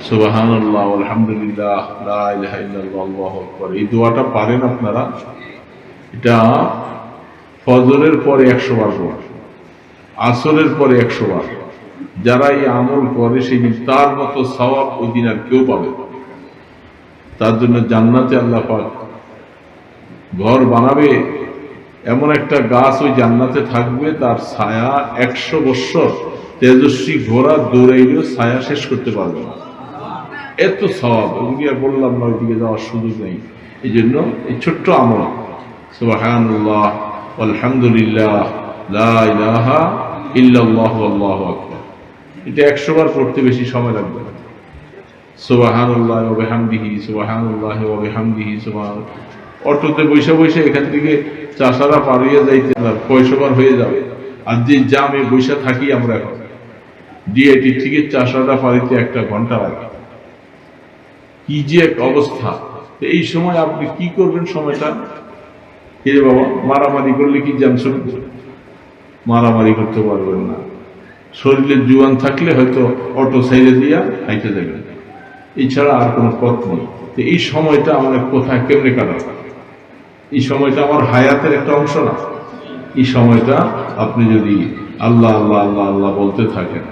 সুবহানাল্লাহ, আলহামদুলিল্লাহ, লা ইলাহা ইল্লাল্লাহ, আল্লাহু আকবার, এই দোয়াটা পারেন আপনারা। এটা ফজরের পরে 100 বার পড়া, আসরের পরে 100 বার। যারা এই আমল করে সেই দিন তার মতো সওয়াব ওই দিন আর কেউ পাবে না। তার জন্য জান্নাতে আল্লাহ পাক ঘর বানাবে, এমন একটা গাছ ওই জান্নাতে থাকবে, তার ছায়া 100 বৎসর তেজস্বী ঘোড়া দৌড়াইলেও ছায়া শেষ করতে পারবে না, এত সওয়াব। ওগুলি আর বললাম না, ওইদিকে যাওয়ার সুযোগ নেই। এই জন্য এই ছোট্ট আমল সুবহানাল্লাহ, আলহামদুলিল্লাহ, লা ইলাহা ইল্লাল্লাহু, আল্লাহু আকবার, এটা 100 বার পড়তে বেশি সময় লাগবে না। সুবহানাল্লাহি ওয়া বিহামদিহি, সুবহানাল্লাহি ওয়া বিহামদিহি, সুবহানাল্লাহ। অটোতে বৈশা বৈশা এখান থেকে চাষারা পার হইয়া যাইতে 100 বার হয়ে যাবে। আর যে জামে বৈশা থাকি আমরা এখন, ডিআইটি থেকে চাষারা পারিতে 1 ঘন্টা লাগে, কি যে এক অবস্থা। এই সময় আপনি কি করবেন? সময়টা কে বাবা, মারামারি করলে কি জ্যাম ছুটবে? মারামারি করতে পারবেন না। শরীরে জুয়ান থাকলে হয়তো অটো সাইডে দিয়া হাইতে যাবেন, এছাড়া আর কোনো পথ নেই। তো এই সময়টা আমাদের কোথায় কেমনে কাটাবো? এই সময়টা আমার হায়াতের একটা অংশ না। এই সময়টা আপনি যদি আল্লাহ আল্লাহ আল্লাহ আল্লাহ বলতে থাকেন,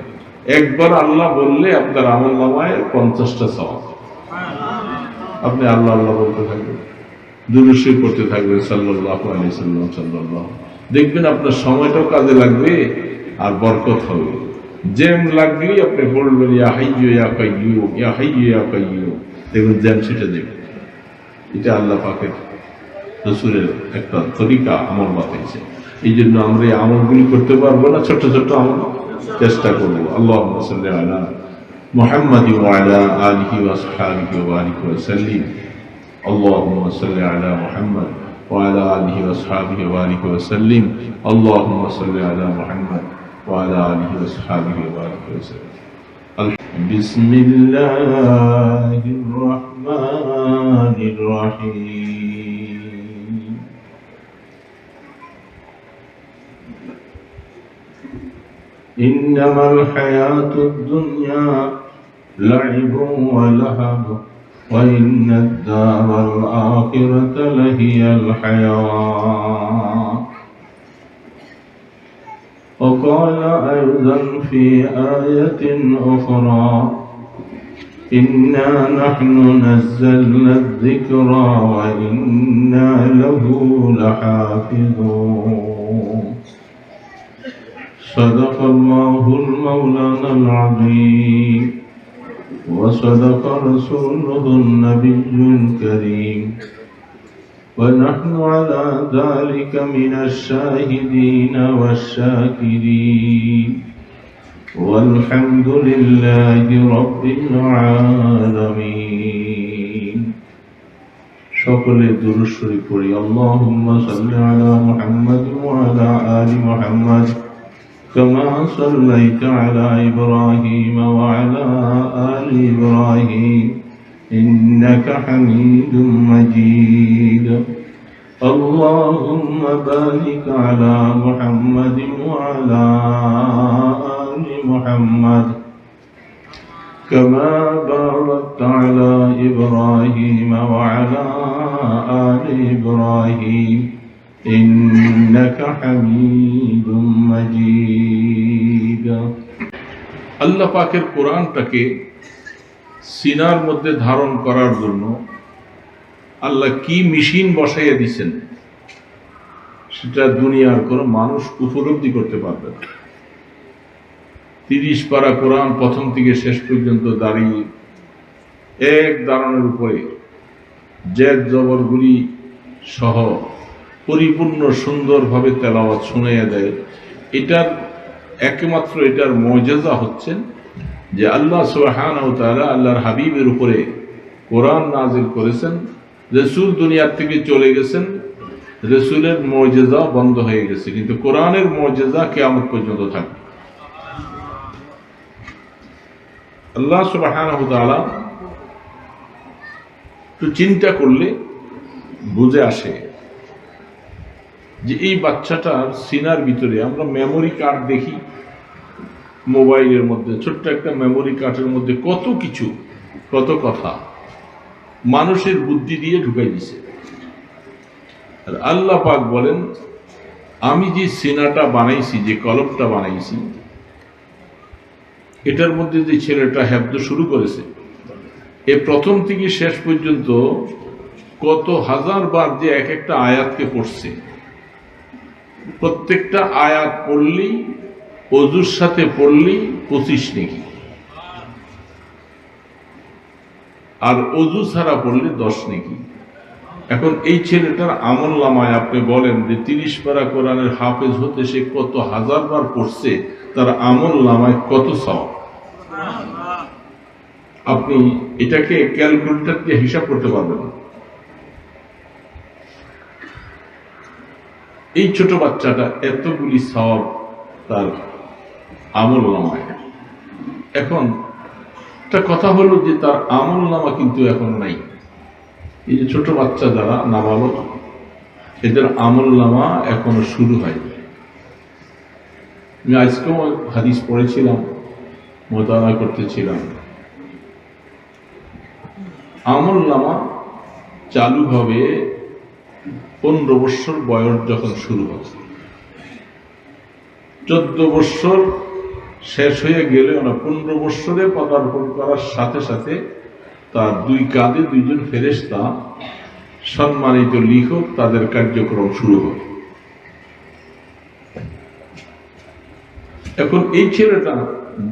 একবার আল্লাহ বললে আপনার আমল নামায় 50টা সওয়াব। আপনি আল্লাহ আল্লাহ বলতে থাকবেন, দুরূদ শরীফ পড়তে থাকবেন সাল্লাল্লাহু আলাইহি ওয়াসাল্লাম, সাল্লাল্লাহু, দেখবেন আপনার সময়টাও কাজে লাগবে আর বরকত হবে। জ্যাম লাগলেই আপনি বলবেন ইয়া হাইয়্যু ইয়া কাইয়্যুম, ইয়া হাইয়্যু ইয়া কাইয়্যুম, দেখবেন জ্যাম ছুটে যাবে। এটা আল্লাহ পাকের রাসূলের একটা তরিকা, আমল বাতাইছে। এই জন্য আমরা এই আমলগুলি করতে পারবো না, ছোট ছোট আমল চেষ্টা করবো। আল্লাহুম্মা সাল্লি আলা মুহাম্মাদি ওয়া আলা আলিহি ওয়া আসহাবিহি ওয়া বারিক ওয়া সাল্লিম। আল্লাহুম্মা সাল্লি আলা মুহাম্মাদ ওয়া আলা আলিহি ওয়া আসহাবিহি ওয়া বারিক ওয়া সাল্লিম। আল্লাহুম্মা সাল্লি আলা মুহাম্মাদ ওয়া আলা আলিহি ওয়া আসহাবিহি ওয়া বারিক ওয়া সাল্লিম। বিসমিল্লাহির রাহমানির রাহিম। ইন্নামাল হায়াতুদ দুনিয়া লাইবুন ওয়া লাহবু ওয়া ইন্নাদ দারাল আখিরাতা লাহিয়াল হায়াওয়ান। وقال أيضا في آية أخرى إنا نحن نزلنا الذكر وإنا له لحافظون. صدق الله المولانا العظيم وصدق رسوله النبي الكريم ونحن على ذلك من الشاهدين والشاكرين والحمد لله رب العالمين. সকলে দুরূদ শরীফ পড়ি। আল্লাহুম্মা সাল্লি আলা মুহাম্মাদ ওয়া আলা আলি মুহাম্মাদ কামা সাল্লাইতা আলা ইব্রাহিম ওয়া আলা আলি ইব্রাহিম إنك حميد مجيد. اللهم بارك على محمد وعلى آل محمد كما باركت على إبراهيم وعلى آل إبراهيم إنك حميد مجيد. আল্লাহ পাকের কোরআনটাকে সিনার মধ্যে ধারণ করার জন্য আল্লাহ কি মেশিন বসাইয়া দিচ্ছেন, সেটা দুনিয়ার কোনো মানুষ উপলব্ধি করতে পারবে না। 30 পারা কোরআন প্রথম থেকে শেষ পর্যন্ত দাঁড়িয়ে এক দাঁড়ানোর উপরে জেদ জবরগুলি সহ পরিপূর্ণ সুন্দরভাবে তেলাওয়াত শুনাইয়া দেয়। এটার একমাত্র এটার মুজিজা হচ্ছে যে আল্লাহ সুবহানাহু ওয়া তাআলা আল্লাহর হাবিবের উপরে কোরআন নাযিল করেছেন। রাসূল দুনিয়ার থেকে চলে গেছেন, রাসূলের মুজিজা বন্ধ হয়ে গেছে, কিন্তু কোরআনের মুজিজা কিয়ামত পর্যন্ত থাকবে। আল্লাহ সুবহানাহু ওয়া তাআলা তো চিন্তা করলে বুঝে আসে যে এই বাচ্চাটার সিনার ভিতরে আমরা মেমোরি কার্ড দেখি, মোবাইলের মধ্যে ছোট্ট একটা মেমোরি কার্ডের মধ্যে কত কিছু কত কথা মানুষের বুদ্ধি দিয়ে ঢুকাই দিছে। আর আল্লাহ পাক বলেন, আমি যে সিনাটা বানাইছি, যে কলবটা বানাইছি, এটার মধ্যে যে ছেলেটা হেফজ শুরু করেছে, এ প্রথম থেকে শেষ পর্যন্ত কত হাজার বার যে এক একটা আয়াতকে পড়ছে, প্রত্যেকটা আয়াত পড়লেই, অজুর সাথে পড়লেই 25 নেকি, আর অজু ছাড়া পড়লে 10 নেকি। এখন এই ছেলেটার আমল নামায় আপনি বলেন যে 30 পারা কোরআনের হাফেজ হতে সে কত হাজার বার পড়ছে, তার আমল নামায় কত সওয়াব। আপনি এটাকে ক্যালকুলেটর দিয়ে হিসাব করতে পারবেন। এই ছোট বাচ্চাটা এতগুলি সওয়াব তার আমল নামায়। এখন একটা কথা হলো যে তার আমল নামা কিন্তু এখন নাই। এই যে ছোট বাচ্চা যারা নাবালক, এদের আমল নামা এখনো শুরু হয়নি। আমি আজকেও হাদিস পড়েছিলাম, মোতালা করতেছিলাম, আমল নামা চালু হবে 15 বছর বয়স যখন শুরু হবে। 14 বছর শেষ হয়ে গেলে, 15 বছরে পদার্পণ করার সাথে সাথে তার 2 কাঁধে 2 জন ফেরেশতা সম্মানিত লিখক, তাদের কার্যক্রম শুরু হবে। এখন এই ছেলেটা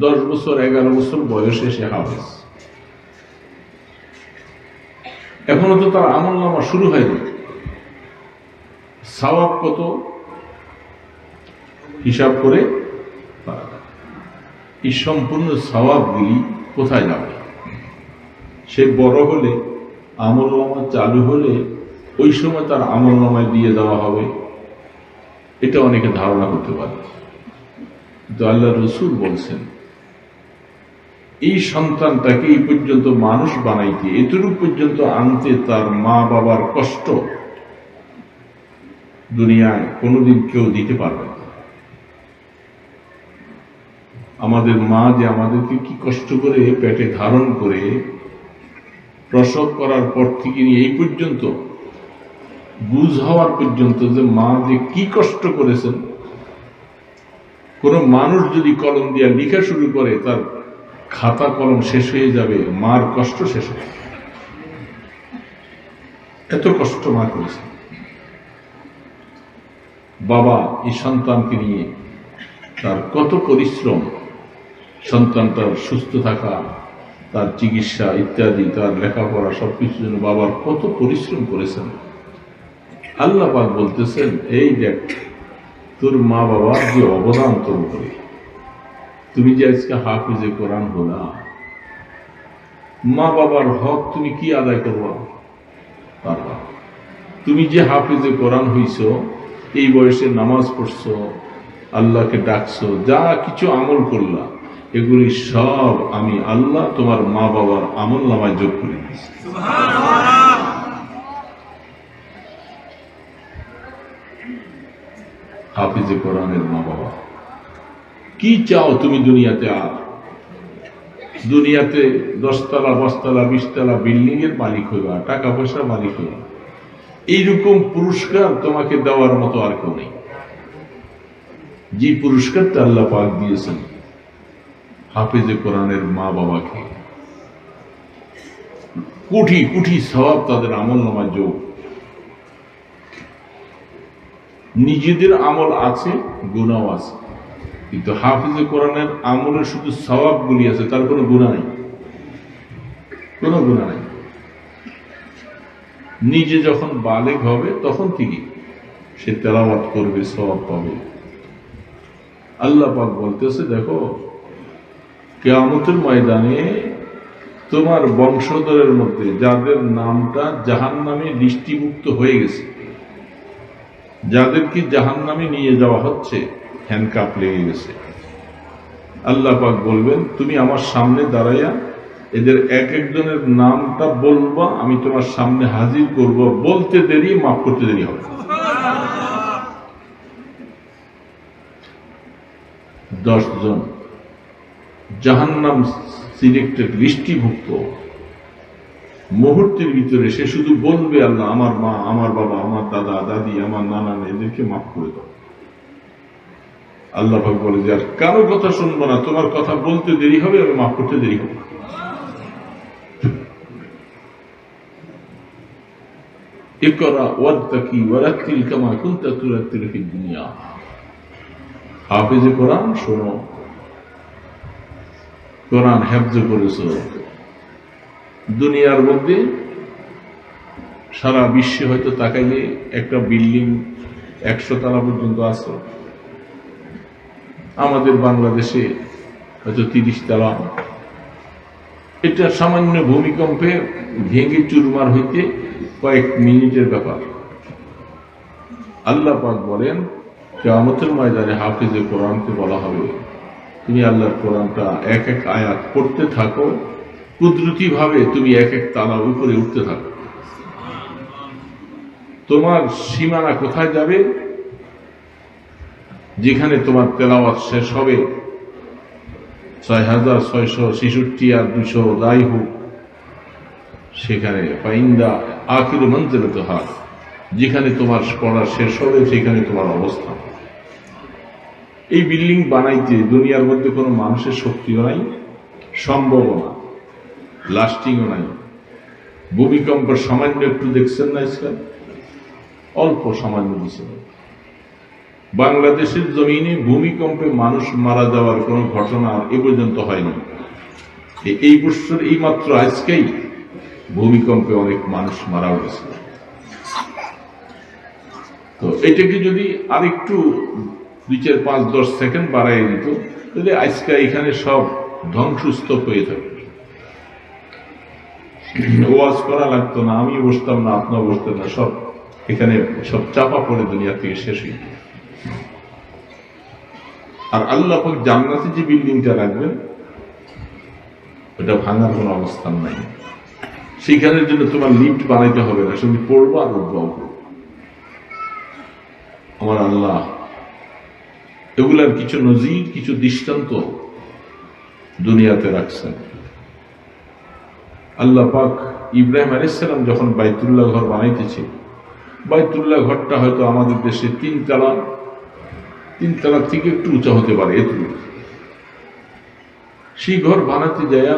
10 বছর 11 বছর বয়সে সে হাফেজ, এখনো তো তার আমল নামা শুরু হয়নি। সওয়াব কত হিসাব করে এই সম্পূর্ণ সওয়াবগুলি কোথায় যাবে? সে বড় হলে, আমল নামা চালু হলে, ওই সময় তার আমল নামায় দিয়ে দেওয়া হবে, এটা অনেকে ধারণা করতে পারে। কিন্তু আল্লাহ রসুল বলছেন, এই সন্তানটাকে এই পর্যন্ত মানুষ বানাইতে, এতটুকু পর্যন্ত আনতে তার মা বাবার কষ্ট দুনিয়ায় কোনোদিন কেউ দিতে পারবে না। আমাদের মা যে আমাদেরকে কি কষ্ট করে পেটে ধারণ করে প্রসব করার পর থেকে নিয়ে এই পর্যন্ত বুঝ হওয়ার পর্যন্ত, যে মা যে কি কষ্ট করেছেন, কোন মানুষ যদি কলম দিয়ে লেখা শুরু করে, তার খাতা কলম শেষ হয়ে যাবে, মার কষ্ট শেষ হয়ে যাবে। এত কষ্ট মা করেছে। বাবা এই সন্তানকে নিয়ে তার কত পরিশ্রম, সন্তানটার সুস্থ থাকা, তার চিকিৎসা ইত্যাদি, তার লেখাপড়া সবকিছুর জন্য বাবার কত পরিশ্রম করেছেন। আল্লাহ পাক বলতেছেন, এই দেখ তোর মা বাবার যে অবদান তোর উপরে, তুমি যে আজকে হাফিজে কোরআন হলা, মা বাবার হক তুমি কি আদায় করবা? পারবা। তুমি যে হাফিজে কোরআন হইছ, এই বয়সে নামাজ পড়ছো, আল্লাহকে ডাকছো, যা কিছু আমল করলা, এগুলি সব আমি আল্লাহ তোমার মা বাবার আমল নামায় যোগ করে দিয়েছি। হাফিজে কোরআনের মা বাবা, কি চাও তুমি দুনিয়াতে? আর দুনিয়াতে 10 তলা 5 তলা 20 তলা বিল্ডিং এর মালিক হইবা, টাকা পয়সার মালিক হইবা, এইরকম পুরস্কার তোমাকে দেওয়ার মতো আর কেউ নেই। যে পুরস্কারটা আল্লাহ পাক দিয়েছেন হাফিজে কোরআনের মা বাবাকে, কোটি কোটি সওয়াব তাদের আমল নামায় যোগ। নিজেদের আমল আছে, গুনাহ আছে, কিন্তু হাফিজে কোরআনের আমলে শুধু সওয়াবগুলি আছে, তার কোনো গুনাহ নেই, কোনো গুনাহ নেই। নিজে যখন বালেগ হবে তখন থেকে সে তেলাওয়াত করবে, সওয়াব পাবে। আল্লাহ পাক বলতেছে, দেখো কিয়ামতের ময়দানে তোমার বংশধরের মধ্যে যাদের নামটা জাহান্নামে লিস্টিভুক্ত হয়ে গেছে, যাদেরকে জাহান্নামে নিয়ে যাওয়া হচ্ছে, হ্যান্ডকাপ লেগে গেছে, আল্লাহ পাক বলবেন, তুমি আমার সামনে দাঁড়াইয়া এদের এক একজনের নামটা বলবা, আমি তোমার সামনে হাজির করব, বলতে দেরি, মাফ করতে দেরি হবে। 10 জন জাহান্নাম সিলেক্টেড লিস্টিভুক্ত মুহূর্তের ভিতরে সে শুধু বলবে, আল্লাহ আমার মা, আমার বাবা, আমার দাদা দাদি, আমার নানা, এদেরকে মাফ করে দাও। আল্লাহ পাক বলে যে আর কারো কথা শুনবো না, তোমার কথা বলতে দেরি হবে, আমি মাফ করতে দেরি হবে। ইকরা ওয়াত্তাকি ওয়ারাত্তিল কামা কুনতা তুরাত্তিল ফিদ দুনিয়া। হাফেজে কোরআন শোনো, কোরআন হেফজ করেছো, দুনিয়ার মধ্যে সারা বিশ্বে হয়তো তাকাইলে একটা বিল্ডিং 100 তলা পর্যন্ত আছে, আমাদের বাংলাদেশে হয়তো 30 তলা। এটা সামান্য ভূমিকম্পে ভেঙে চুরমার হইতে কয়েক মিনিটের ব্যাপার। আল্লাহ পাক বলেন কিয়ামতের ময়দানে হাফেজে কোরআনকে বলা হবে, তুমি আল্লাহর কোরআনটা এক এক আয়াত পড়তে থাকো, কুদরতি ভাবে তুমি এক এক তালা উপরে উঠতে থাকো। তোমার সীমানা কোথায় যাবে? যেখানে তোমার তেলাওয়াত শেষ হবে 6666 আর 200 যাই হোক, সেখানে ফাইন্দা আখির মঞ্জিলাতুহা, যেখানে তোমার পড়া শেষ হবে সেখানে তোমার অবস্থান। এই বিল্ডিং বানাইতে দুনিয়ার মধ্যে কোনো মানুষের শক্তিও নাই, সম্ভবও না, লাস্টিংও নাই। ভূমিকম্প সামান্য একটু দেখছেন না ইসলাম, অল্প সামান্য দিচ্ছেন। বাংলাদেশের জমিনে ভূমিকম্পে মানুষ মারা যাওয়ার কোন ঘটনা এ পর্যন্ত হয়নি। এই বছর এই মাত্র আজকেই ভূমিকম্পে অনেক মানুষ মারা গেছে। তো এটাকে যদি আরেকটু 2, 4, 5, 10 সেকেন্ড বাড়াই দিত, তাহলে আজকে এখানে সব ধ্বংসস্তূপ হয়ে থাকে, ওয়াজ করা লাগতো না, আমি বসতাম না, আপনার বসতেন না, সব এখানে সব চাপা পড়ে দুনিয়া থেকে শেষ হয়ে। আর আল্লাহ পাক জান্নাতে যে বিল্ডিংটা রাখবেন ওটা ভাঙার কোনো অবস্থান নাই। সেখানের জন্য তোমার লিফট বানাইতে হবে না, শুধু পড়বো আর উঠবো। আমার আল্লাহ এগুলার কিছু নজির, কিছু দৃষ্টান্ত দুনিয়াতে রাখছেন। আল্লাহ পাক ইব্রাহিম আলাইহিস সালাম যখন বাইতুল্লাহ ঘর বানাইতেছে, বাইতুল্লাহ ঘরটা হয়তো আমাদের দেশে 3 তলা থেকে একটু উঁচা হতে পারে, এটুকু। সেই ঘর বানাতে যায়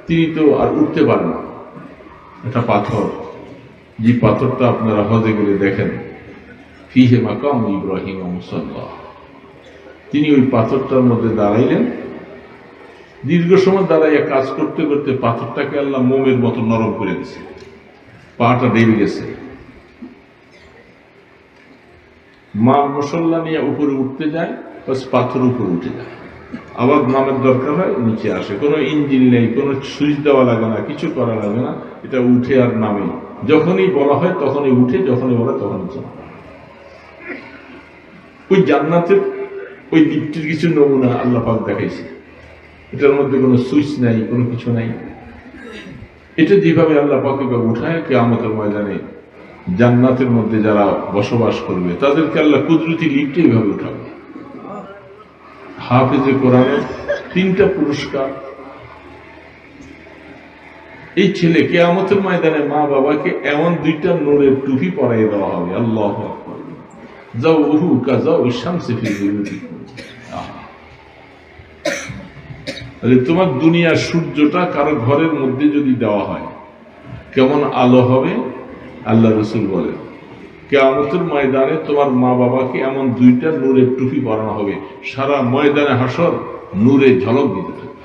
তিনি তো আর উঠতে পারেন না, এটা পাথর, যে পাথরটা আপনারা হজে গেলে দেখেন, ফিহে মাকাম ইব্রাহিম মুসাল্লাহ। তিনি ওই পাথরটার মধ্যে দাঁড়াইলেন, দীর্ঘ সময় দাঁড়াইয়া কাজ করতে করতে পাথরটাকে আল্লাহ মোমের মতো নরম করে দিয়েছে, পাটা ডেবে গেছে। মা মুসল্লা নিয়ে উপরে উঠতে যায়, বাস পাথর উপরে উঠে যায়, আবার নামের দরকার হয় নিচে আসে, কোনো ইঞ্জিন নেই, কোনো সুইচ দেওয়া লাগে না, কিছু করা লাগে না, এটা উঠে আর নামে। যখনই বলা হয় তখনই উঠে, যখনই বলা তখনই চলে। ওই জান্নাতের ওই লিফটের কিছু নমুনা আল্লাহ পাক দেখাইছে। এটার মধ্যে কোনো সুইচ নাই, কোনো কিছু নাই। এটা যেভাবে আল্লাহ পাক উঠায় কিয়ামতের ময়দানে জান্নাতের মধ্যে যারা বসবাস করবে তাদেরকে আল্লাহ কুদরতি লিফটে এইভাবে উঠাবে। হাফেজে কোরআনের 3টা পুরস্কার। এই ছেলে কিয়ামতের ময়দানে মা বাবাকে এমন 2টা নূরের টুপি পরাইয়ে দেওয়া হবে। আল্লাহু আকবার। যাওহু কাযাউ শামসি ফি বুয়ুতিকুম। তাহলে তোমার দুনিয়ার সূর্যটা কারো ঘরের মধ্যে যদি দেওয়া হয় কেমন আলো হবে? আল্লাহ রাসূল বলেন কিয়ামতের ময়দানে তোমার মা বাবাকে এমন 2টা নূরের টুপি পরানো হবে, সারা ময়দানে হাসর নূরে ঝলক দিতে থাকবে।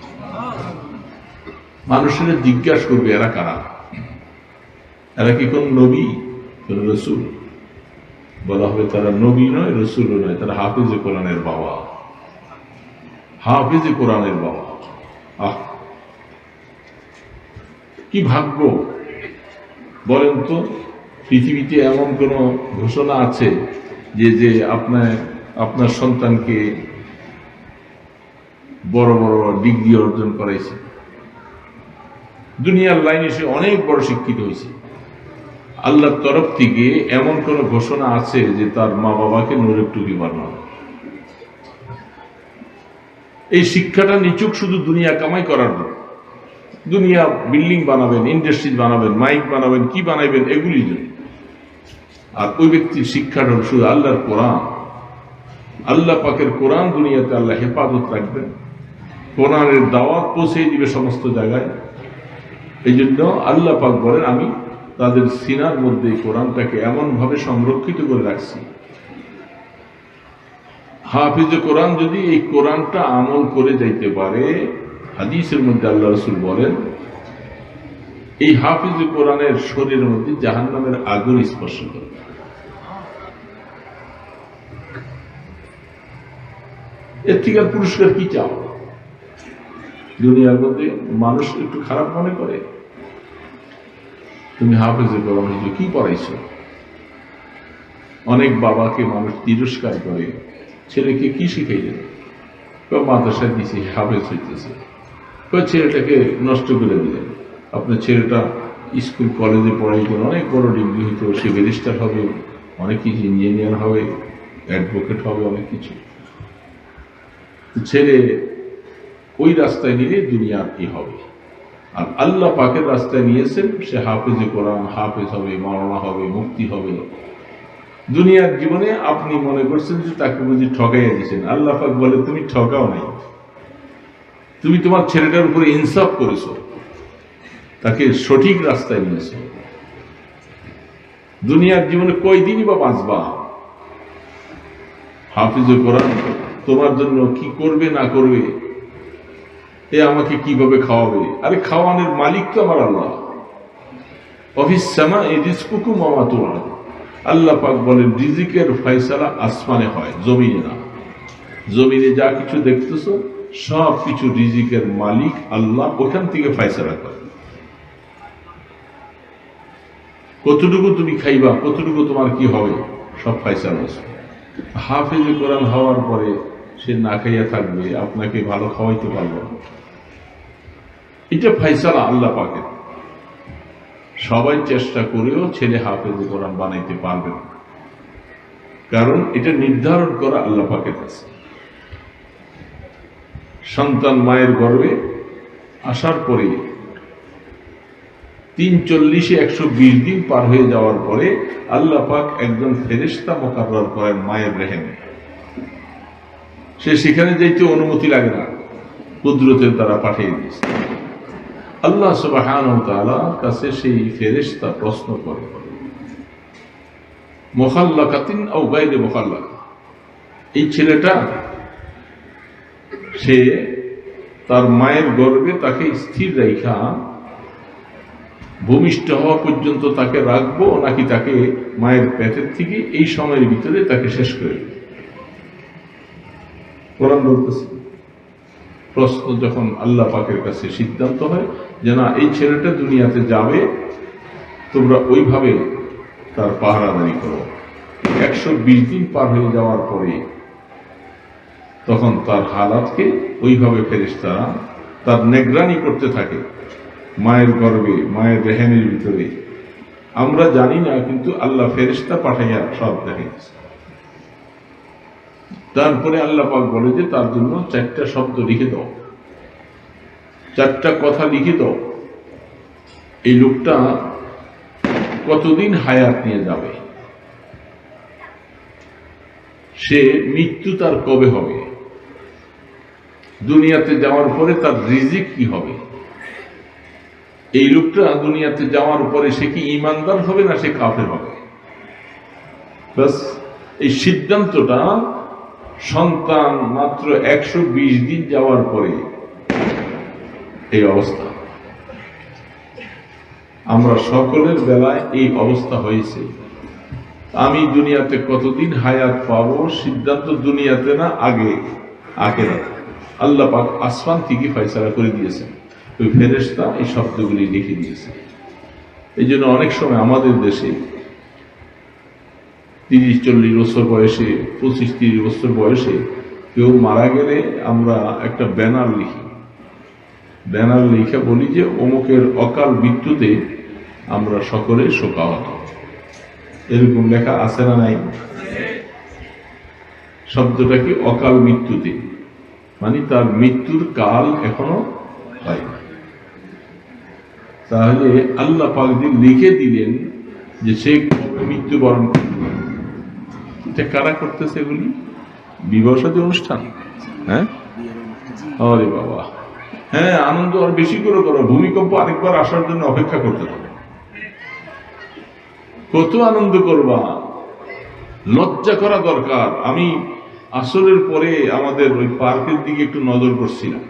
মানুষেরা জিজ্ঞাসা করবে এরা কারা? এরা কি কোন নবী, কোন রাসূল? বলা হবে তারা নবী নয়, রাসূলও নয়, তারা হাফেজে কোরআনের বাবা। হাফেজে কোরআনের বাবা। আহ, কি ভাগ্য বলেন তো। পৃথিবীতে এমন কোন ঘোষণা আছে যে আপনার সন্তানকে বড় বড় ডিগ্রি অর্জন করাইছে, দুনিয়ার লাইনে সে অনেক বড় শিক্ষিত হয়েছে? আল্লাহর তরফ থেকে এমন কোন ঘোষণা আছে যে তার মা বাবাকে নূরের টুপি বানানো? এই শিক্ষাটা নিচুক শুধু দুনিয়া কামাই করার জন্য। দুনিয়া বিল্ডিং বানাবেন, ইন্ডাস্ট্রি বানাবেন, মাইক বানাবেন, কি বানাবেন, এগুলি জন্য। আর ওই ব্যক্তির শিক্ষাটা শুধু আল্লাহর কোরআন, আল্লাহ পাকের কোরআন দুনিয়াতে আল্লাহ হেফাজত রাখবেন, কোরআনের দাওয়াত পৌঁছে দিবে সমস্ত জায়গায়। এই জন্য আল্লাহ পাক বলেন, আমি তাদের সিনার মধ্যে কোরআনটাকে এমন ভাবে সংরক্ষিত করে রাখছি। হাফিজ কোরআন যদি এই কোরআনটা আমল করে যাইতে পারে, হাদিসের মধ্যে আল্লাহ রাসূল বলেন, এই হাফিজ কোরআনের শরীরের মধ্যে জাহান্নামের আগুন স্পর্শ করবে। এর থেকে আর পুরস্কার কি চাও? দুনিয়ার মধ্যে মানুষ একটু খারাপ মনে করে, তুমি হাফিজ কোরআন কি পড়াইছো? অনেক বাবাকে মানুষ তিরস্কার করে, ছেলেকে কি শিখাইলেন? মাদ্রাসায় দিছি, হাফেজ হইতেছে। ছেলেটাকে নষ্ট করে দিলেন। আপনার ছেলেটা স্কুল কলেজে পড়াই করে অনেক বড় ডিগ্রি হইতো, সে ব্যারিস্টার হবে, অনেক কিছু ইঞ্জিনিয়ার হবে, অ্যাডভোকেট হবে, অনেক কিছু। ছেলে ওই রাস্তায় নিলে দুনিয়ার কি হবে? আর আল্লাহ পাকের রাস্তায় নিয়েছেন, সে হাফেজে কোরআন, হাফেজ হবে, মাওলানা হবে, মুফতি হবে। দুনিয়ার জীবনে আপনি মনে করছেন যে তাকে বুঝি ঠকাইয়া দিয়েছেন। আল্লাহ পাক বলে, তুমি ঠকাও নাই, তুমি তোমার ছেলেটার উপরে ইনসাফ করেছো, তাকে সঠিক রাস্তায় নিয়েছো। দুনিয়ার জীবনে কয়দিনই বা বাঁচবা? হাফিজে কোরআন তোমার জন্য কি করবে না করবে, এ আমাকে কিভাবে খাওয়াবে? আরে খাওয়ানোর মালিক তো আমার আল্লাহ। অফিস সামা এই রিজকুকুম ওয়া মা তুআদুন। আল্লাহ পাক বলেন, রিজিকের ফয়সালা আসমানে হয়, জমিনে না। জমিনে যা কিছু দেখতেছো সব কিছু রিজিকের মালিক আল্লাহ, ওখান থেকে ফয়সালা করে। কতটুকু তুমি খাইবা, কতটুকু তোমার কি হবে, সব ফয়সালা আছে। হাফেজ কোরআন হওয়ার পরে সে না খাইয়া থাকবে, আপনাকে ভালো খাওয়াইতে পারবে না, এটা ফয়সালা আল্লাহ পাকের। সবাই চেষ্টা করেও ছেলে হাফেজ কোরআন বানাইতে পারবে না, কারণ এটা নির্ধারণ করা আল্লাহ পাকের কাছে। সন্তান মায়ের গর্ভে আসার পরে ৩৪-১২০ দিন পার হয়ে যাওয়ার পরে আল্লাহ পাক একজন ফেরেশতা মুকাররর করেন মায়ের রেহেমে। সে সেখানে যাইতে অনুমতি লাগে না, কুদরতের দ্বারা পাঠিয়ে দিয়েছে। আল্লাহ সুবহানাহু ওয়া তাআলার কাছে সেই ফেরেশতা প্রশ্ন করে, মুখাল্লাকাতিন আও গায়রে মুখাল্লাকা, এই ছেলেটা সে তার মায়ের গর্ভে তাকে স্থির রাইখা ভূমিষ্ঠ হওয়া পর্যন্ত তাকে রাখবো, নাকি তাকে মায়ের পেটের থেকে এই সময়ের ভিতরে তাকে শেষ করে দেব? কোরআন বলতেছে, প্রশ্ন যখন আল্লাহ পাকের কাছে সিদ্ধান্ত হয় যে না, এই ছেলেটা দুনিয়াতে যাবে, তোমরা ওইভাবে তার পাহারাদারি করো। ১২০ দিন পার হয়ে যাওয়ার পরে তখন তার হালাতকে ওইভাবে ফেরেশতারা তার নিগরানি করতে থাকে মায়ের গর্ভে, মায়ের রেহেমের ভিতরে। আমরা জানি না, কিন্তু আল্লাহ ফেরেশতা পাঠাইয়া সব দেখাইছে। তারপরে আল্লাহ পাক বলে যে তার জন্য ৪টা শব্দ লিখে দাও, 4টা কথা লিখে দাও। এই লোকটা কতদিন হায়াত নিয়ে যাবে, সে মৃত্যু তার কবে হবে, দুনিয়াতে যাওয়ার পরে তার রিজিক কি হবে, এই লোকটা দুনিয়াতে যাওয়ার পরে সে কি ঈমানদার হবে না সে কাফের হবে। বাস এই সিদ্ধান্তটা সন্তান মাত্র ১২০ দিন যাওয়ার পরে এই অবস্থা। আমরা সকলের বেলায় এই অবস্থা হয়েছে। আমি দুনিয়াতে কতদিন হায়াত পাবো, সিদ্ধান্ত দুনিয়াতে না, আগে আখিরাতে। আল্লাহ পাক আসমান থেকে ফয়সালা করে দিয়েছেন, ওই ফেরেশতা এই শব্দগুলি লিখে দিয়েছে। এই জন্য অনেক সময় আমাদের দেশে ৩০-৪০ বছর বয়সে, ২৫-৩০ বছর বয়সে কেউ মারা গেলে আমরা একটা ব্যানার লিখি, ব্যানার লিখে বলি যে অমুকের অকাল মৃত্যুতে আমরা সকলে শোকাহত। এরকম লেখা আছে না নাই? শব্দটা কি? অকাল মৃত্যুতে, মানে তার মৃত্যুর কাল এখনো হয়নি। তাহলে আল্লাহ পাক দিন লিখে দিলেন যে সে কবে মৃত্যুবরণ করবে। এটা কারা করতেছে এগুলি? বিবাহ সাথী অনুষ্ঠান। হ্যাঁ, আরে বাবা, হ্যাঁ, আনন্দ আর বেশি করে করো। ভূমিকম্প আরেকবার আসার জন্য অপেক্ষা করতে হবে। কত আনন্দ করবা, লজ্জা করা দরকার। আমি আসরের পরে আমাদের ওই পার্কের দিকে একটু নজর করছিলাম,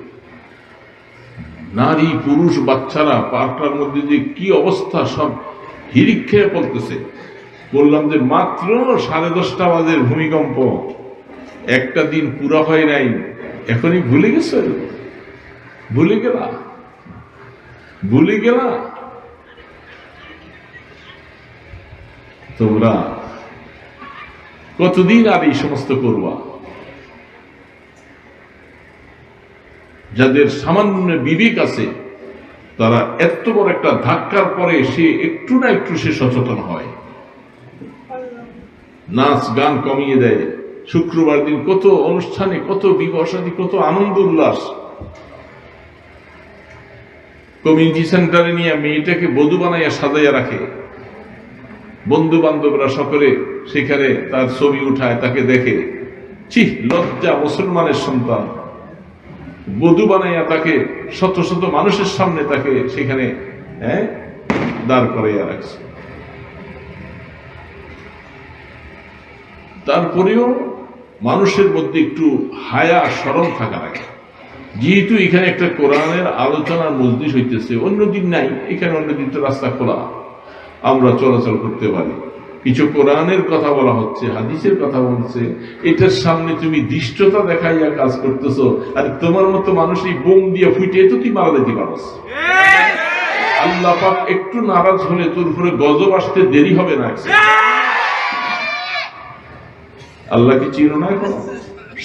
নারী পুরুষ বাচ্চারা পার্কটার মধ্যে যে কি অবস্থা, সব হিরিক খেয়ে পড়তেছে। বললাম যে মাত্র 10:30 বাজে ভূমিকম্প, একটা দিন পুরা হয় নাই, এখনই ভুলে গেছে? ভুলে গেলা তোমরা? কতদিন আর এই সমস্ত করবা? যাদের সামান্য বিবেক আছে তারা এত বড় একটা ধাক্কার পরে সে একটু না একটু সে সচেতন হয়, নাচ গান কমিয়ে দেয়। শুক্রবার দিন কত অনুষ্ঠানে, কত বিবাহ শাদী, কত আনন্দ উল্লাস। কমিউনিটি সেন্টারে নিয়ে মেয়েটাকে বধূ বানাইয়া সাজাইয়া রাখে, বন্ধু বান্ধবরা সকলে সেখানে তার ছবি উঠায়, তাকে দেখে। ছি, লজ্জা! মুসলমানের সন্তান বধূ বানাইয়া তাকে শত শত মানুষের সামনে তাকে সেখানে দাঁড় করাইয়া রাখছে। তারপরেও মানুষের মধ্যে একটু হায়া শরম থাকা লাগে। যেহেতু এখানে একটা কোরআনের আলোচনার মজলিস হইতেছে, অন্যদিন নাই, এখানে অন্যদিন তো রাস্তা খোলা, আমরা চলাচল করতে পারি। কিছু কোরআনের কথা বলা হচ্ছে, হাদিসের কথা বলছে, এটার সামনে তুমি দৃষ্টতা দেখাইয়া কাজ করতেছো। আর তোমার মতো মানুষ এই বোম দিয়ে ফুটে তো তুই মারা যেতে পারস। আল্লাহ পাক একটু নারাজ হলে তোর উপরে গজব আসতে দেরি হবে না। আল্লাহকে চিনো না? এখন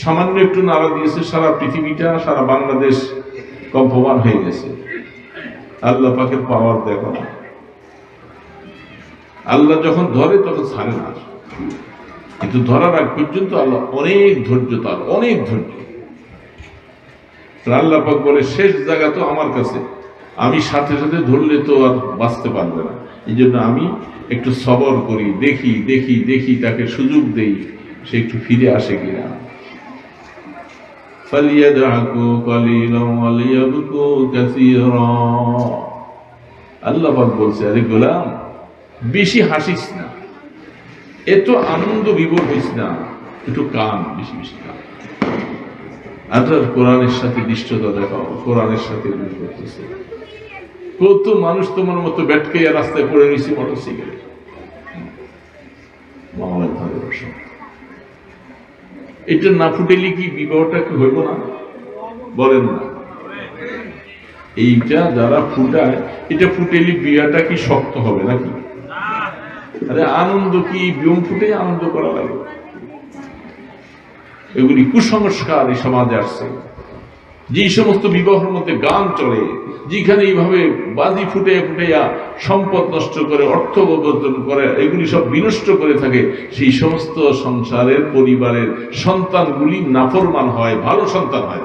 সামান্য একটু নাড়া দিয়েছে, সারা পৃথিবীটা, সারা বাংলাদেশ কম্পমান হয়ে গেছে। আল্লাহ পাকের পাওয়ার দেখো না। আল্লাহ যখন ধরে তখন ছাড়ে না, কিন্তু ধরার আগ পর্যন্ত আল্লাহ অনেক ধৈর্য, তার অনেক ধৈর্য। আল্লাহ পাক বলে শেষ জায়গা তো আমার কাছে, আমি সাথে সাথে ধরলে তো আর বাঁচতে পারবে না। এই জন্য আমি একটু সবর করি, দেখি দেখি দেখি, তাকে সুযোগ দেই সে একটু ফিরে আসে কিনা। আল্লাহ পাক বলছে, আরে গোলাম, বেশি হাসিস না, এত আনন্দ বিভোর হইস না, একটু কান, বেশি বেশি কান। আর কোরআনের সাথে দৃষ্টতা দেখাও, কোরআনের সাথে করতেছে। কত মানুষ তোমার মতো ব্যাটকাইয়া রাস্তায় পড়ে রয়েছে মোটরসাইকেল, মামার ধরে বসো। এটা না ফুটেলে কি বিবাহটা কি হইব না? বলেন না? এইটা যারা ফুটায়, এটা ফুটেলে বিয়াটা কি শক্ত হবে নাকি? আরে আনন্দ কি বিয়ম ফুটে আনন্দ করা লাগে? এগুলি কুসংস্কার এই সমাজে আসছে। যে সমস্ত বিবাহের মধ্যে গান চলে, যেখানে এইভাবে বাজি ফুটে ফুটাইয়া সম্পদ নষ্ট করে, অর্থ বর্জন করে, এগুলি সব বিনষ্ট করে থাকে, সেই সমস্ত সংসারের পরিবারের সন্তানগুলি নাফরমান হয়, ভালো সন্তান হয়।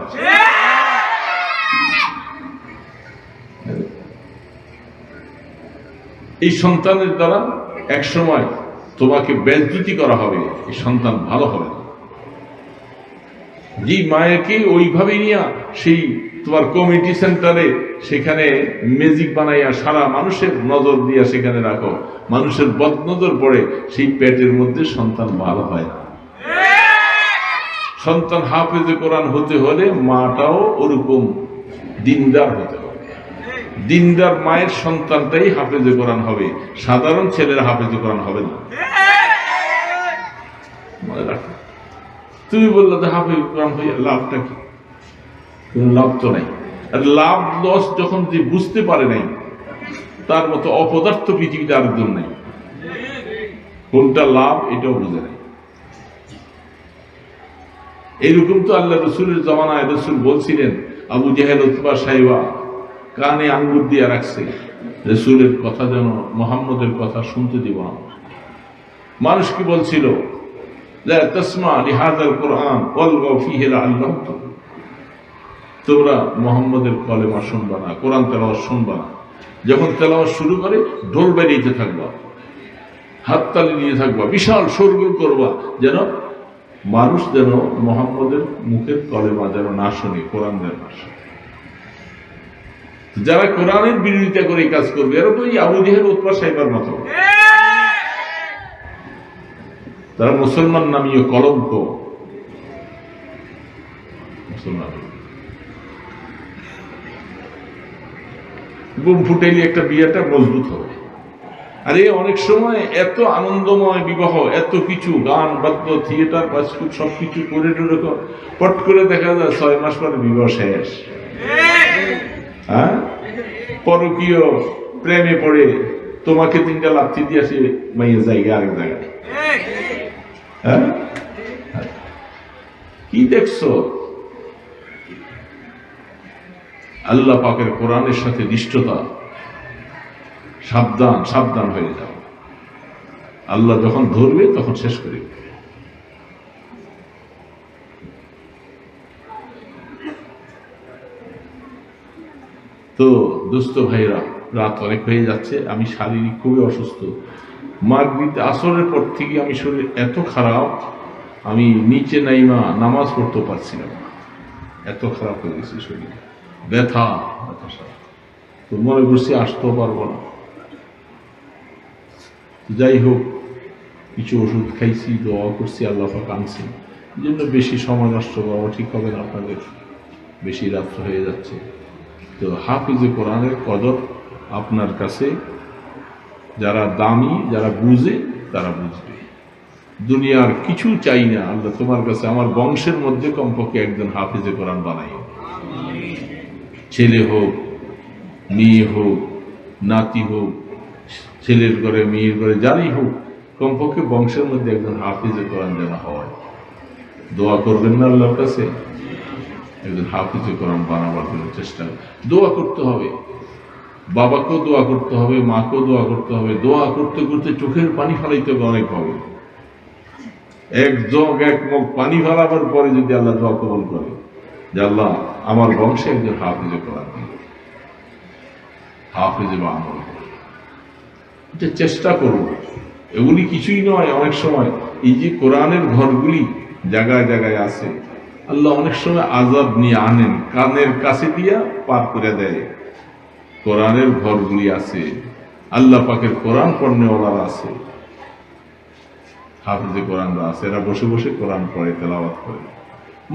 এই সন্তানের দ্বারা এক সময় তোমাকে বেজ্জতি করা হবে, এই সন্তান ভালো হবে না। যে মায়েকে ওইভাবে নিয়ে সেই তোমার কমিউনিটি সেন্টারে সেখানে ম্যাজিক বানাইয়া সারা মানুষের নজর দিয়া সেখানে রাখো, মানুষের বদনজর পড়ে, সেই পেটের মধ্যে সন্তান ভালো হয় না। সন্তান হাফেজে কোরআন হতে হলে মাটাও ওরকম দিনদার হতে হবে। দিনদার মায়ের সন্তানটাই হাফেজে কোরআন হবে, সাধারণ ছেলেরা হাফেজে কোরআন হবে না। মনে রাখো, তুমি বললে যে হাফেজ কোরআন হইয়া লাভটা কি? কোনো লাভ তো নাই। আর লাভ লস যখন যে বুঝতে পারে নাই, তার মতো অপদার্থ পৃথিবীতে আরেকজন নাই। কোনটা লাভ এটাও বুঝে নাই। এইরকম তো আল্লাহ রসুলের জমানায় রসুল বলছিলেন, আবু জেহেল, উতবা, সাইবা কানে আঙ্গুর দিয়ে রাখছে, রসুলের কথা যেন, মুহাম্মদের কথা শুনতে দিব না। মানুষ কি বলছিল, তোমরা মুহাম্মদের কলেমা শুনবা না, কোরআন তেলাওয়াত শুনবা না। যখন তেলাওয়াত শুরু করে ঢোল বেরিয়েতে থাকবা, হাততালি নিয়ে থাকবা, বিশাল শোরগোল করবা, যেন মানুষ যেন মুহাম্মদের মুখের কলেমা যেন না শুনে, কোরআন যেন না শুনে। যারা কোরআনের বিরোধিতা করে কাজ করবে এরা তো এই আবু জেহেল উতবা সাইবার মতো, তারা মুসলমান নামীয় কলঙ্ক। মুসলমান বুম ফুটাইলে একটা বিয়েটা মজবুত হবে। আরে অনেক সময় এত আনন্দময় বিবাহ, এত কিছু গান বাদ্য থিয়েটার ফাস্টফুড সবকিছু করে পট করে দেখা যায় 6 মাস পরে বিবাহ শেষ। হ্যাঁ, পরকীয় প্রেমে পড়ে তোমাকে 3টা লাথি দিয়ে আসে মাইয়ের জায়গায় আরেক জায়গায়। হ্যাঁ, কি দেখছো? আল্লাহ পাকের কোরআনের সাথে নিষ্ঠতা, সাবধান সাবধান হয়ে যাও। আল্লাহ যখন ধরবে তখন শেষ করে। তো দোস্ত ভাইরা, রাত অনেক হয়ে যাচ্ছে, আমি শারীরিক খুবই অসুস্থ। মাগরিব আসরের পর থেকে আমি শরীর এত খারাপ, আমি নিচে নাইমা নামাজ পড়তে পারছি না, এত খারাপ হয়ে গেছে শরীর, ব্যথা ব্যথা। তো মনে করছি আসতেও পারবো না। যাই হোক, কিছু ওষুধ খাইছি, দোয়া করছি, আল্লাহ পাক আনছি। এই জন্য বেশি সময় নষ্ট করা ঠিক হবে না আপনাদের, বেশি রাত্র হয়ে যাচ্ছে। তো হাফিজে কোরআনের কদর আপনার কাছে যারা দামি, যারা বুঝে তারা বুঝবে। দুনিয়ার কিছু চাই না, আল্লাহ তোমার কাছে আমার বংশের মধ্যে কমপক্ষে একজন হাফিজে কোরআন বানাই, ছেলে হোক, মেয়ে হোক, নাতি হোক, ছেলের ঘরে মেয়ের ঘরে যারই হোক, কমপক্ষে বংশের মধ্যে একজন হাফিজে কোরআন যেন হয়। দোয়া করবেন না আল্লাহর কাছে একজন হাফিজে কোরআন বানাবার জন্য চেষ্টা, দোয়া করতে হবে। বাবাকেও দোয়া করতে হবে, মাকেও দোয়া করতে হবে। দোয়া করতে করতে চোখের পানি ফেলাইতে হবে অনেক হবে। এক মগ পানি ফেলাবার পরে যদি আল্লাহ দোয়া কবুল করে যে আল্লাহ আমার বংশে একজন হাফিজে কোরআন দিন, হাফিজে বা আমল, এটা চেষ্টা করব। এগুলি কিছুই নয়। অনেক সময় এই যে কোরআনের ঘরগুলি জায়গায় জায়গায় আছে, আল্লাহ অনেক সময় আযাব নিয়ে আনেন, কানের কাছে দিয়া পার করে দেয়। কোরআনের ঘরগুলি আছে, আল্লাহ পাকের কোরআন পড়নেওয়ালারা আছে, হাফিজে কোরআনরা আছে, এরা বসে বসে কোরআন পড়ে, তেলাওয়াত করে।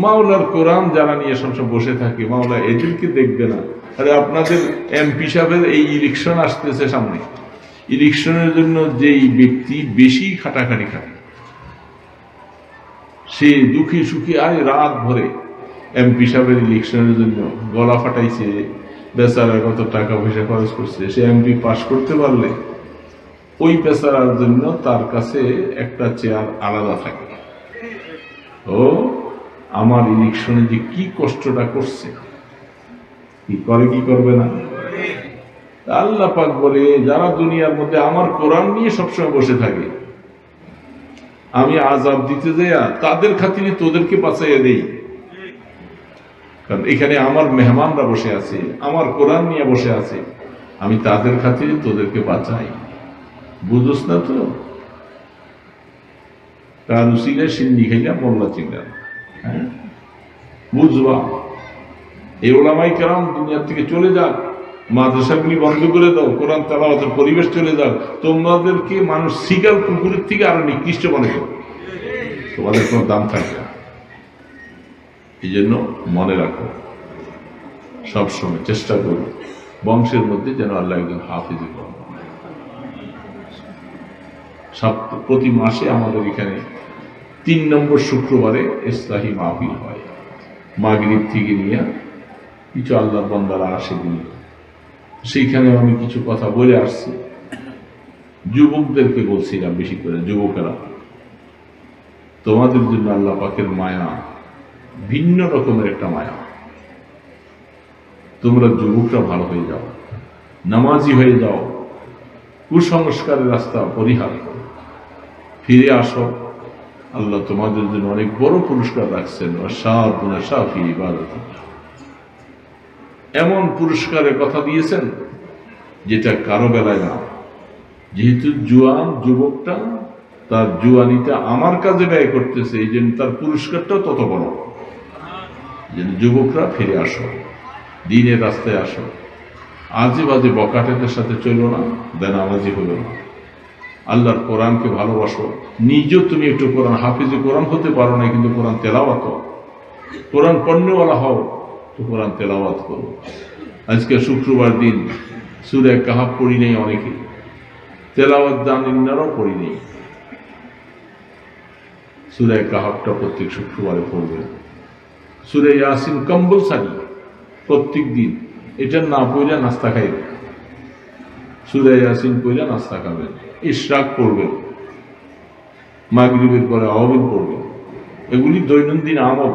মাওলার কোরআন যারা নিয়ে সবসময় বসে থাকে, মাওলা এদেরকে দেখবে না? আরে আপনাদের এমপি সাহেবের এই ইলেকশন আসতেছে সামনে, ইলেকশনের জন্য যেই ব্যক্তি বেশি খাটাখাটি খাটে, সে দুঃখী সুখী আয় রাত ভরে এমপি সাহেবের ইলেকশনের জন্য গলা ফাটাইছে, বেচারা কত টাকা পয়সা খরচ করছে। সে এমপি পাস করতে পারলে ওই বেচারার জন্য তার কাছে একটা চেয়ার আলাদা থাকে। ও আমার ইলেকশনে যে কি কষ্টটা করছে, কি করে কি করবে না? আল্লাহ পাক বলে যারা দুনিয়ার মধ্যে আমার কোরআন নিয়ে সবসময় বসে থাকে, আমি আযাব দিতে যাইয়া তাদের খাতিরে তোদেরকে বাঁচাইয়া দেই। কারণ এখানে আমার মেহমানরা বসে আছে, আমার কোরআন নিয়ে বসে আছে, আমি তাদের খাতিরে তোদেরকে বাঁচাই। বুঝোস না তো? তার উসিলায় সিন্নি খাইলাম মোল্লা চিংড়াম। হ্যাঁ, বুঝবা? এই ওলামাই কেরাম দুনিয়ার থেকে চলে যাক, মাদ্রাসাগুলি বন্ধ করে দাও, কোরআন তেলাওয়াতের পরিবেশ চলে যাক, তোমাদেরকে মানুষ শিকার কুকুরের থেকে আরো নিকৃষ্ট মনে করবে, তোমাদের কোনো দাম থাকবে না। এই জন্য মনে রাখো, সবসময় চেষ্টা করো বংশের মধ্যে যেন আল্লাহ একজন হাফিজে কোরআন। প্রতি মাসে আমাদের এখানে 3 নম্বর শুক্রবারে ইসলাহি মাহফিল হয়। মাগরিব থেকে নিয়ে কিছু আল্লাহর বান্দারা আসে দিন, সেইখানে আমি কিছু কথা বলে আসছি। যুবকদেরকে বলছিলাম, বেশি করে যুবকেরা, তোমাদের জন্য আল্লাহ পাকের মায়া ভিন্ন রকমের একটা মায়া। তোমরা যুবকরা ভালো হয়ে যাও, নামাজি হয়ে যাও, কুসংস্কারের রাস্তা পরিহার করো, ফিরে আসো। আল্লাহ তোমাদের জন্য অনেক বড় পুরস্কার রাখছেন। এমন পুরস্কারের কথা দিয়েছেন যেটা কারো বেলায় না। যেহেতু জুয়ান যুবকটা তার জুয়ানিটা আমার কাজে ব্যয় করতেছে, এই জন্য তার পুরস্কারটাও তত বড়। যুবকরা ফিরে আসো, দিনের রাস্তায় আসো, আজে বাজে বকাটেদের সাথে চলো না, বেনামাজি হলো না। আল্লাহর কোরআনকে ভালোবাসো। নিজেও তুমি একটু কোরআন হাফিজে কোরআন হতে পারো না, কিন্তু কোরআন তেলাওয়াত, কোরআন পণ্যওয়ালা হও, তো কোরআন তেলাওয়াত করো। আজকে শুক্রবার দিন সূরা কাহাফ পড়ি নেই অনেকে, তেলাওয়াত জানিনারাও পড়ি নেই। সূরা কাহাফটা প্রত্যেক শুক্রবারে পড়বেন। সূরা ইয়াসিন কম্পালসারি প্রত্যেক দিন, এটা না পড়লে নাস্তা খাইবেন। সূরা ইয়াসিন পড়লে নাস্তা খাবেন। ইশরাক পড়বেন, মাগরিবের পরে আওয়াবিন পড়বেন। এগুলি দৈনন্দিন আমল।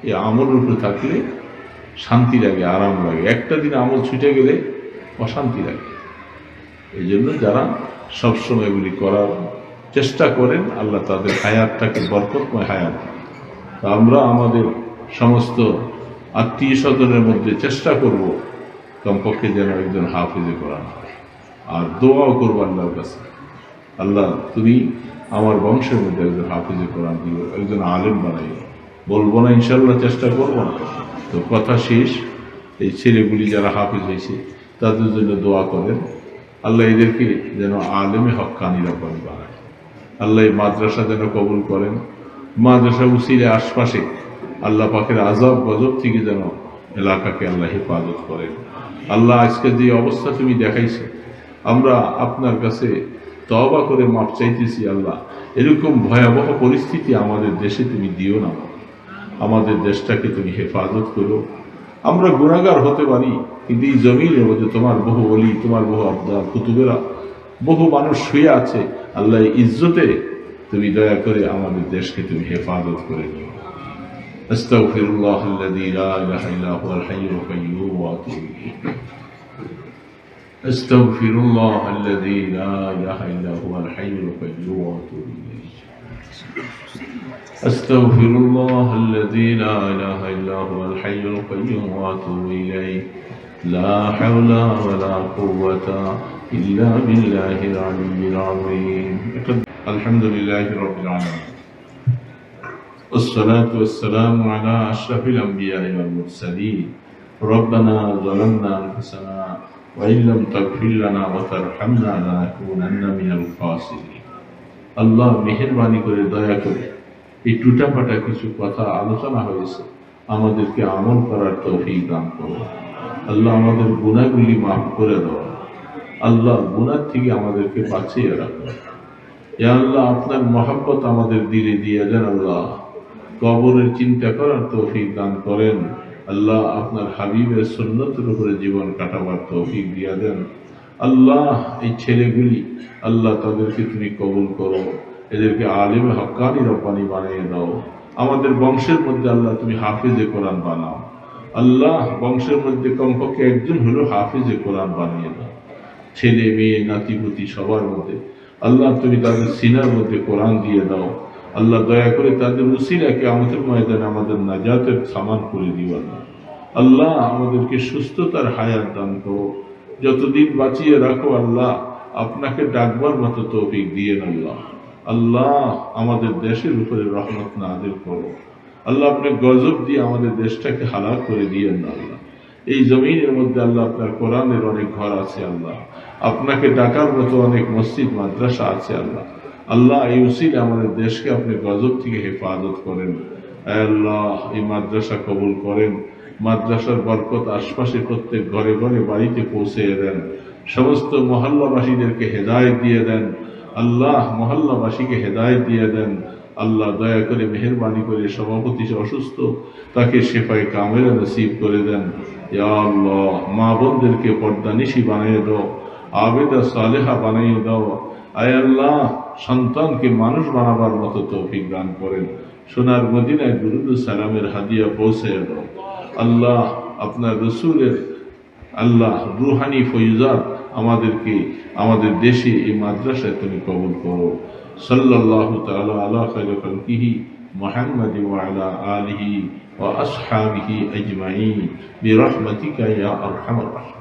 এই আমলের উপরে থাকলে শান্তি লাগে, আরাম লাগে। একটা দিন আমল ছুটে গেলে অশান্তি লাগে। এই জন্য যারা সবসময় এগুলি করার চেষ্টা করেন, আল্লাহ তাদের হায়াতটাকে বরকতময় হায়াত। তা আমরা আমাদের সমস্ত আত্মীয় স্বজনের মধ্যে চেষ্টা করব কমপক্ষে যেন একজন হাফিজে কোরআন হয়। আর দোয়াও করবো আল্লাহর কাছে, আল্লাহ তুমি আমার বংশের মধ্যে একজন হাফিজে কোরআন দিও, একজন আলেম বানাইও। বলবো না ইনশাল্লাহ, চেষ্টা করবো না। তো কথা শেষ, এই ছেলেগুলি যারা হাফিজ হয়েছে তাদের জন্য দোয়া করেন, আল্লাহ এদেরকে যেন আলেমে হক্কানিরা বানায়। আল্লাহ এই মাদ্রাসা যেন কবুল করেন। মাদ্রাসা উসিলে আশপাশে আল্লাহ পাকের আযাব গজব থেকে যেন এলাকাকে আল্লাহ হেফাজত করেন। আল্লাহ আজকে যে অবস্থা তুমি দেখাইছো, আমরা আপনার কাছে তওবা করে মাপ চাইতেছি। আল্লাহ এরকম ভয়াবহ পরিস্থিতি আমাদের দেশে তুমি দিও না। আমাদের দেশটাকে তুমি হেফাজত করো। আমরা গুনাহগার হতে পারি, কিন্তু এই জমিনের মধ্যে তোমার বহু ওলি, তোমার বহু আবদার কুতুবেরা, বহু মানুষ শুয়ে আছে। আল্লাহ ইজ্জতে তুমি দয়া করে আমাদের দেশকে তুমি হেফাজত করে নিও। আস্তাগফিরুল্লাহাল্লাযী লা ইলাহা ইল্লা হুয়াল হাইয়ুল কাইয়্যুম ওয়া আতুবু ইলাইহি। আস্তাগফিরুল্লাহাল্লাযী লা ইলাহা ইল্লা হুয়াল হাইয়ুল কাইয়্যুম ওয়া আতুবু ইলাইহি। আস্তাগফিরুল্লাহাল্লাযী লা ইলাহা ইল্লা হুয়াল হাইয়ুল কাইয়্যুম ওয়া আতুবু ইলাইহি। লা হাওলা ওয়া লা কুওয়াতা ইল্লা বিল্লাহিল আলিয়্যিল আযীম। আলহামদুলিল্লাহি রাব্বিল আলামিন। والصلاة والسلام على أشرف الأنبياء والمرسلين. ربنا ظلمنا أنفسنا وإن لم تغفر لنا وترحمنا لنكونن من الخاسرين. আল্লাহ মেহেরবানি করে দয়া করে এই টুটাফাটা কিছু কথা আলোচনা হয়েছে, আমাদেরকে আমল করার তৌফিক দান করো। আল্লাহ আমাদের গুনাহগুলি মাফ করে দাও। আল্লাহ গুনাহ থেকে আমাদেরকে বাঁচিয়ে রাখো। ইয়া আল্লাহ আপনার মহব্বত আমাদের দিলে দিয়ে দেন। আল্লাহ কবরের চিন্তা করার তৌফিক দান করেন। আল্লাহ আপনার হাবিবের সুন্নতের উপরে জীবন কাটাবার তৌফিক দিয়া দেন। আল্লাহ এই ছেলেগুলি আল্লাহ তাদেরকে তুমি কবুল করো, এদেরকে আলেমে হক্কানি রব্বানি বানিয়ে দাও। আমাদের বংশের মধ্যে আল্লাহ তুমি হাফিজে কোরআন বানাও। আল্লাহ বংশের মধ্যে কমপক্ষে একজন হলো হাফিজে কোরআন বানিয়ে দাও। ছেলে মেয়ে নাতিপুতি সবার মধ্যে আল্লাহ তুমি তাদের সিনার মধ্যে কোরআন দিয়ে দাও। আল্লাহ দয়া করে তাদের উসিলাকে আমাদের ময়দানে আমাদের নাজাতের সামান করে দিও। আল্লাহ আমাদেরকে সুস্থতার হায়াত দান করো, যতদিন বাঁচিয়ে রাখো। আল্লাহ আপনাকে ডাকবার মতো তৌফিক দিয়েন। আল্লাহ আল্লাহ আমাদের দেশের উপরে রহমত নাযিল করো। আল্লাহ আপনি গজব দিয়ে আমাদের দেশটাকে হালাক করে দিয়েন না। আল্লাহ এই জমিনের মধ্যে আল্লাহ আপনার কোরআনের অনেক ঘর আছে। আল্লাহ আপনাকে ডাকার মতো অনেক মসজিদ মাদ্রাসা আছে। আল্লাহ আল্লাহ এই উসিলে আমাদের দেশকে আপনি গজব থেকে হেফাজত করেন। আল্লাহ এই মাদ্রাসা কবুল করেন। মাদ্রাসার বরকত আশপাশে প্রত্যেক ঘরে ঘরে বাড়িতে পৌঁছে দেন। সমস্ত মহল্লাবাসীদেরকে হেদায়েত দিয়ে দেন। আল্লাহ মহল্লাবাসীকে হেদায়েত দিয়ে দেন। আল্লাহ দয়া করে মেহেরবানি করে সভাপতি অসুস্থ, তাকে শেফায়ে কামেলা নসিব করে দেন। ইয়া আল্লাহ মা বোনদেরকে পর্দানিশী বানিয়ে দাও, আবেদা সালেহা বানিয়ে দাও। আয় আল্লাহ সন্তানকে মানুষ বানাবার মতো তৌফিক দান করেন। সোনার মদিনায় দুরুদ সালামের হাদিয়া পৌঁছে দাও। আল্লাহ আপনার রসুলের আল্লাহ রুহানি ফয়জাত আমাদেরকে আমাদের দেশে এই মাদ্রাসায় তুমি কবুল করো। সাল্লাল্লাহু তাআলা আলা খায়রি খালকিহি মুহাম্মাদি ওয়া আলা আলিহি ওয়া আসহাবিহি আজমাইন বিরহমাতিকা ইয়া আরহামার রাহিমিন।